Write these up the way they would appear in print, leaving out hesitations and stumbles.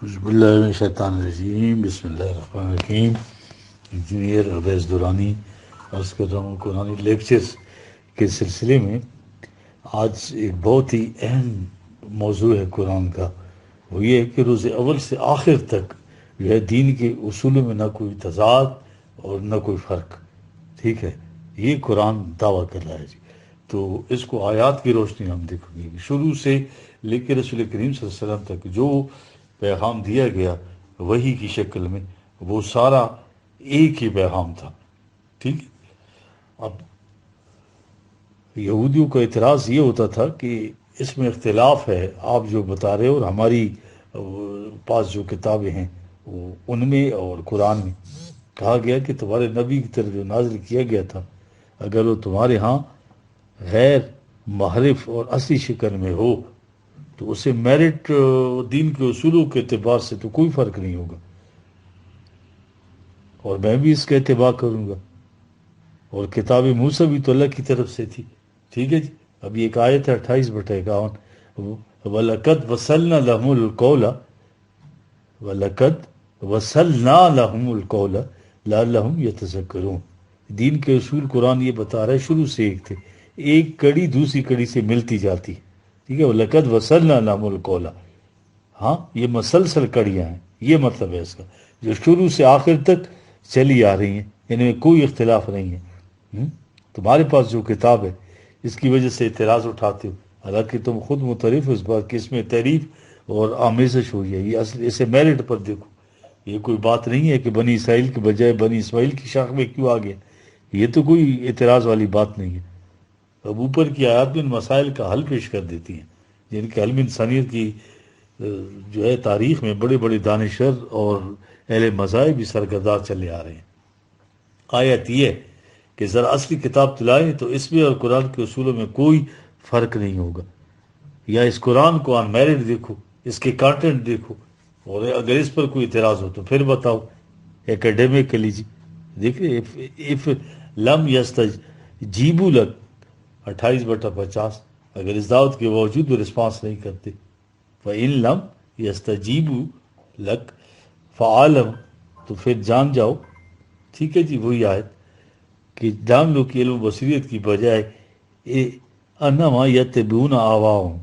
حزب اللہ شیطان الرجیم بسم اللہ الرحمن الرحیم. انجینئر اویس دورانی عرض کر رہا ہوں. قرآن لیکچرز کے سلسلے میں آج ایک بہت ہی اہم موضوع ہے قرآن کا. وہ یہ ہے کہ روز اول سے آخر تک جو ہے دین کے اصولوں میں نہ کوئی تضاد اور نہ کوئی فرق. ٹھیک ہے، یہ قرآن دعویٰ کر رہا ہے جی. تو اس کو آیات کی روشنی ہم دیکھیں گے کہ شروع سے لے کے رسول کریم صلی اللہ علیہ وسلم تک جو پیغام دیا گیا وحی کی شکل میں، وہ سارا ایک ہی پیغام تھا. ٹھیک ہے. اب یہودیوں کا اعتراض یہ ہوتا تھا کہ اس میں اختلاف ہے، آپ جو بتا رہے ہو اور ہماری پاس جو کتابیں ہیں وہ ان میں اور قرآن میں کہا گیا کہ تمہارے نبی کی طرف جو نازل کیا گیا تھا اگر وہ تمہارے ہاں غیر محرف اور اصلی شکل میں ہو تو اسے میرٹ دین کے اصولوں کے اعتبار سے تو کوئی فرق نہیں ہوگا، اور میں بھی اس کا اتباع کروں گا. اور کتاب موسیٰ بھی تو اللہ کی طرف سے تھی. ٹھیک ہے جی. اب یہ ایک آیت ہے 28/51. وَلَقَدْ وَصَلْنَا لَهُمُ الْقَوْلَ وَلَقَدْ وَصَلْنَا لَهُمُ الْقَوْلَ لَعَلَّهُمْ يَتَذَكَّرُونَ. دین کے اصول قرآن یہ بتا رہا ہے شروع سے ایک تھے، ایک کڑی دوسری کڑی سے ملتی جاتی. ٹھیک ہے. وَلَقَدْ وَصَلْنَا لَهُمُ الْقَوْلَ. ہاں، یہ مسلسل کڑیاں ہیں، یہ مطلب ہے اس کا، جو شروع سے آخر تک چلی آ رہی ہیں، ان میں کوئی اختلاف نہیں ہے. تمہارے پاس جو کتاب ہے اس کی وجہ سے اعتراض اٹھاتے ہو، حالانکہ تم خود متعارف ہو اس بات کہ اس میں تعریف اور آمیزش ہوئی ہے. یہ اصل اسے میرٹ پر دیکھو. یہ کوئی بات نہیں ہے کہ بنی اسرائیل کے بجائے بنی اسماعیل کی شاخ میں کیوں آ گیا. یہ تو کوئی اعتراض والی بات نہیں ہے. اب اوپر کی آیات میں ان مسائل کا حل پیش کر دیتی ہیں جن کے حل میں انسانیت کی جو ہے تاریخ میں بڑے بڑے دانشور اور اہل مذاہب بھی سرگردار چلے آ رہے ہیں. آیت یہ ہے کہ ذرا اصلی کتاب تلائیں تو اس میں اور قرآن کے اصولوں میں کوئی فرق نہیں ہوگا. یا اس قرآن کو آن میرٹ دیکھو، اس کے کانٹینٹ دیکھو، اور اگر اس پر کوئی اعتراض ہو تو پھر بتاؤ ایکیڈیمکلی جی. دیکھیں اف لم یستجیبوا لک 28/50. اگر اس دعوت کے باوجود وہ رسپانس نہیں کرتے، فَإِن لَمْ يَسْتَجِيبُوا لَكَ فَعَلَمْ، تو پھر جان جاؤ. ٹھیک ہے جی. وہی آیت کہ جان لو کہ علم و بصیرت کی بجائے انما یتبعون آواءهم،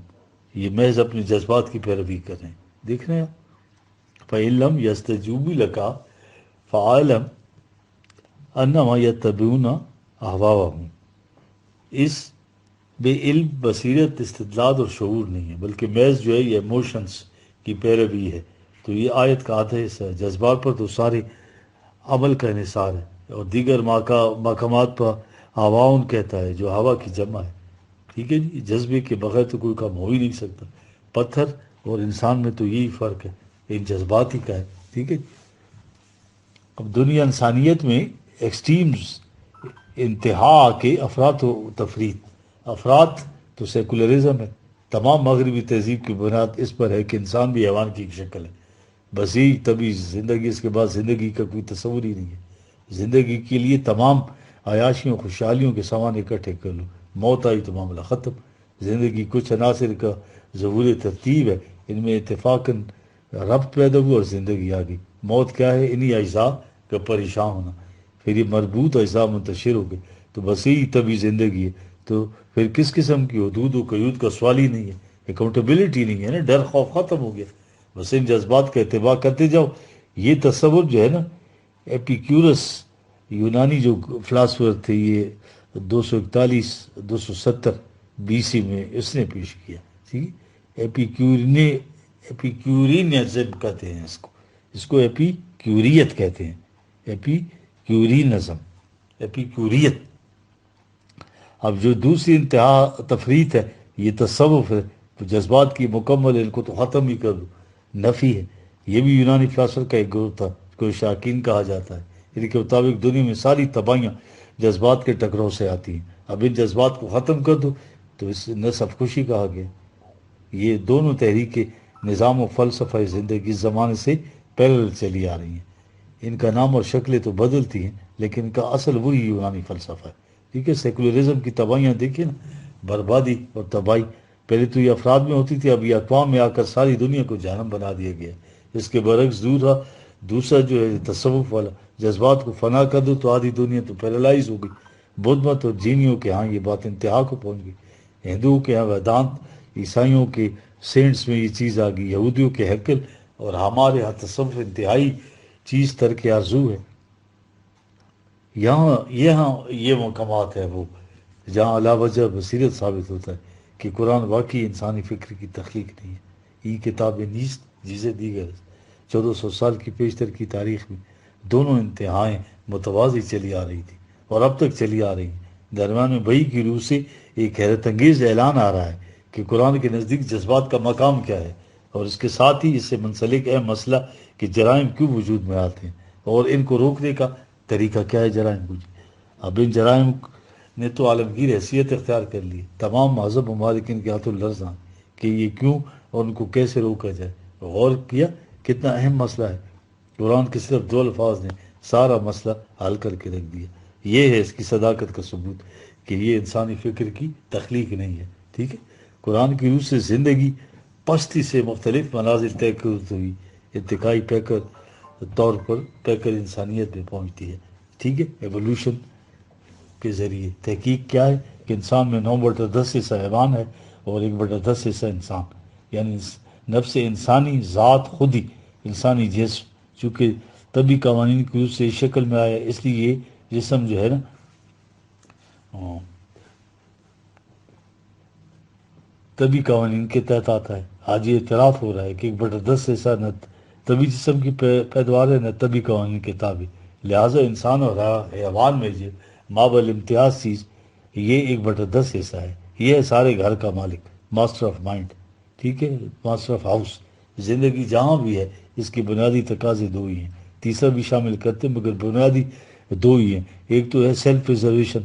یہ محض اپنے جذبات کی پیروی کر رہے ہیں. دیکھ رہے ہیں آپ. فَإِن لَمْ يَسْتَجِيبُوا لَكَ فَعَلَمْ انما یتبعون آواءهم. اس بے علم بصیرت استدلال اور شعور نہیں ہے، بلکہ محض جو ہے یہ ایموشنز کی پیروی ہے. تو یہ آیت کا آدھا حصہ ہے. جذبات پر تو سارے عمل کا انحصار ہے، اور دیگر مقامات پر ہواؤن کہتا ہے جو ہوا کی جمع ہے. ٹھیک ہے جی. جذبے کے بغیر تو کوئی کام ہو ہی نہیں سکتا. پتھر اور انسان میں تو یہی فرق ہے، ان جذبات ہی کا ہے. ٹھیک ہے جی. اب دنیا انسانیت میں ایکسٹریمز انتہا کے افراط و تفریط. افراط تو سیکولرزم ہے. تمام مغربی تہذیب کی بنیاد اس پر ہے کہ انسان بھی حیوان کی ایک شکل ہے. بسیج طبی زندگی، اس کے بعد زندگی کا کوئی تصور ہی نہیں ہے. زندگی کے لیے تمام عیاشیوں خوشحالیوں کے سامان اکٹھے کر لو، موت آئی تو معاملہ ختم. زندگی کچھ عناصر کا ظہور ترتیب ہے، ان میں اتفاقاً ربط پیدا ہوا اور زندگی آ گئی. موت کیا ہے؟ انہی اجزاء کا پریشان ہونا. پھر یہ مربوط اجزاء منتشر ہو گئے تو بسیج طبی زندگی ہے. تو پھر کس قسم کی حدود و قیود کا سوال ہی نہیں ہے، اکاؤنٹیبلٹی نہیں ہے نا، ڈر خوف ختم ہو گیا. بس ان جذبات کا اتباع کرتے جاؤ. یہ تصور جو ہے نا، ایپیکیورس یونانی جو فلاسفر تھے، یہ 271-270 BC میں اس نے پیش کیا. ٹھیک ہے. ایپیکیورینزم کہتے ہیں اس کو ایپیکیوریت کہتے ہیں. ایپیکیورینزم، ایپیکیوریت. اب جو دوسری انتہا تفریط ہے یہ تصوف ہے. تو جذبات کی مکمل ان کو تو ختم ہی کر دو، نفی ہے. یہ بھی یونانی فلاسفر کا ایک گروہ تھا، اس کو شاکین کہا جاتا ہے. ان کے مطابق دنیا میں ساری تباہیاں جذبات کے ٹکراؤ سے آتی ہیں. اب ان جذبات کو ختم کر دو تو اس نصف خوشی کہا گیا. یہ دونوں تحریکیں نظام و فلسفہ زندگی اس زمانے سے پیرل چلی آ رہی ہیں. ان کا نام اور شکلیں تو بدلتی ہیں لیکن ان کا اصل وہی یونانی فلسفہ ہے. ٹھیک ہے. سیکولرزم کی تباہیاں دیکھیں نا، بربادی اور تباہی پہلے تو یہ افراد میں ہوتی تھی، اب یہ اقوام میں آ کر ساری دنیا کو جہنم بنا دیا گیا. اس کے برعکس دوسرا جو ہے تصوف والا، جذبات کو فنا کر دو تو آدھی دنیا تو پیرالائز ہو گئی۔ بدھ مت اور جینیوں کے ہاں یہ بات انتہا کو پہنچ گئی، ہندوؤں کے ہاں ویدانت، عیسائیوں کے سینٹس میں یہ چیز آ گئی، یہودیوں کے ہیکل، اور ہمارے ہاں تصوف انتہائی چیز ترک آرزو ہے۔ یہاں یہ مقامات ہے وہ جہاں علا وجہ بصیرت ثابت ہوتا ہے کہ قرآن واقعی انسانی فکر کی تخلیق نہیں ہے۔ یہ کتاب نیست جسے دیگر 1400 سال کی پیشتر کی تاریخ میں دونوں انتہائیں متوازی چلی آ رہی تھی اور اب تک چلی آ رہی ہیں۔ درمیان میں وحی کی روح سے ایک حیرت انگیز اعلان آ رہا ہے کہ قرآن کے نزدیک جذبات کا مقام کیا ہے، اور اس کے ساتھ ہی اس سے منسلک اہم مسئلہ کہ جرائم کیوں وجود میں آتے ہیں اور ان کو روکنے کا طریقہ کیا ہے جرائم کو۔ اب ان جرائم نے تو عالمگیر حیثیت اختیار کر لی، تمام مہذب ممالک ان کے ہاتھوں لرزاں کہ یہ کیوں اور ان کو کیسے روکا جائے۔ غور کیا کتنا اہم مسئلہ ہے، قرآن کے صرف 2 الفاظ نے سارا مسئلہ حل کر کے رکھ دیا۔ یہ ہے اس کی صداقت کا ثبوت کہ یہ انسانی فکر کی تخلیق نہیں ہے۔ ٹھیک ہے، قرآن کی روح سے زندگی پستی سے مختلف منازل طے کرتی ہوئی ارتقائی طور پر پیکر انسانیت میں پہنچتی ہے۔ ٹھیک ہے، ایوولوشن کے ذریعے تحقیق کیا ہے کہ انسان میں 9/10 حصہ حیوان ہے اور 1/10 حصہ انسان، یعنی نفس انسانی ذات خود ہی انسانی جسم، چونکہ طبی قوانین کی روح سے اس شکل میں آیا، اس لیے یہ جسم جو ہے نا طبی قوانین کے تحت آتا ہے۔ آج یہ اعتراف ہو رہا ہے کہ 1/10 حصہ نہ طبی جسم کی پیدوار ہے نہ طبی قوانین کے تابع، لہٰذا انسان اور حیوان میں جو مابل امتیاز چیز یہ 1/10 حصہ ہے۔ یہ ہے سارے گھر کا مالک، ماسٹر آف مائنڈ، ٹھیک ہے، ماسٹر آف ہاؤس۔ زندگی جہاں بھی ہے اس کی بنیادی تقاضے 2 ہی ہیں، تیسرا بھی شامل کرتے مگر بنیادی 2 ہی ہیں۔ ایک تو ہے سیلف پریزرویشن،